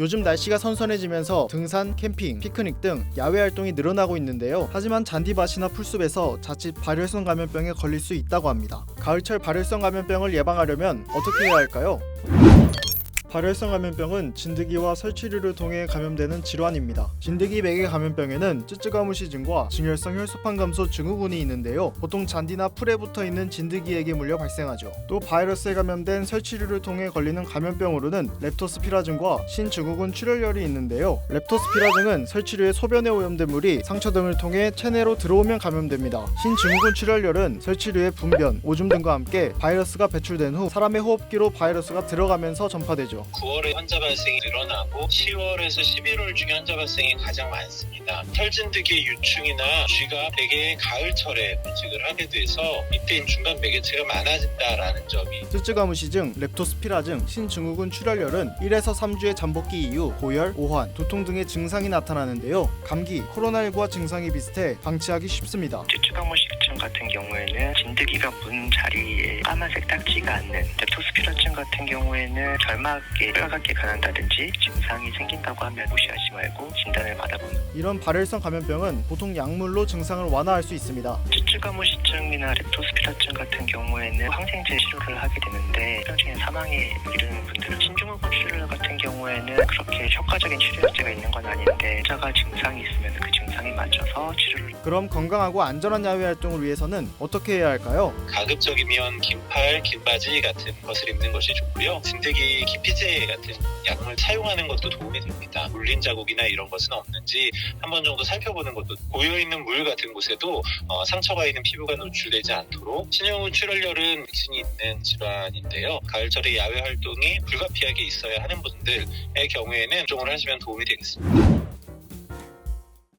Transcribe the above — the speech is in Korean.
요즘 날씨가 선선해지면서 등산, 캠핑, 피크닉 등 야외 활동이 늘어나고 있는데요. 하지만 잔디밭이나 풀숲에서 자칫 발열성 감염병에 걸릴 수 있다고 합니다. 가을철 발열성 감염병을 예방하려면 어떻게 해야 할까요? 발열성 감염병은 진드기와 설치류를 통해 감염되는 질환입니다. 진드기 매개 감염병에는 쯔쯔가무시증과 증열성 혈소판 감소 증후군이 있는데요. 보통 잔디나 풀에 붙어있는 진드기에게 물려 발생하죠. 또 바이러스에 감염된 설치류를 통해 걸리는 감염병으로는 렙토스피라증과 신증후군 출혈열이 있는데요. 렙토스피라증은 설치류의 소변에 오염된 물이 상처 등을 통해 체내로 들어오면 감염됩니다. 신증후군 출혈열은 설치류의 분변, 오줌 등과 함께 바이러스가 배출된 후 사람의 호흡기로 바이러스가 들어가면서 전파되죠. 9월에 환자 발생이 늘어나고 10월에서 11월 중에 환자 발생이 가장 많습니다. 털진드기의 유충이나 쥐가 대개 가을철에 번식을 하게 돼서 이때인 중간 매개체가 많아진다라는 점이 쯔쯔가무시증, 렙토스피라증, 신증후군 출혈열은 1에서 3주의 잠복기 이후 고열, 오한, 두통 등의 증상이 나타나는데요. 감기, 코로나19와 증상이 비슷해 방치하기 쉽습니다. 쯔쯔가무시증 같은 경우에는 진드기가 문 자리에 까만색 딱지가 않는, 렙토스피라증 같은 경우에는 결막에 빨갛게 변한다든지 증상이 생긴다고 하면 무시하지 말고 진단을 받아보는. 이런 발열성 감염병은 보통 약물로 증상을 완화할 수 있습니다. 쯔쯔가무시증이나 렙토스피라증 같은 경우에는 항생제 치료를 하게 되는데 평생에 사망에 이르는 분들은 신증후군 출혈 같은 경우에는 그렇게 효과적인 치료제가 있는 건 아닌데 환자가 증상이 있으면 그 증상에 맞춰서 치료를. 그럼 건강하고 안전한 야외 활동을 위해서는 어떻게 해야 할까요? 가급적이면 긴팔, 긴 바지 같은 것을 입는 것이 좋고요. 진드기 기피제 같은 약물 사용하는 것도 도움이 됩니다. 물린 자국이나 이런 것은 없는지 한 번 정도 살펴보는 것도, 고여있는 물 같은 곳에도 상처가 있는 피부가 노출되지 않도록. 신증후군 출혈열은 백신이 있는 질환인데요. 가을철에 야외 활동이 불가피하게 있어야 하는 분들의 경우에는 접종을 하시면 도움이 되겠습니다.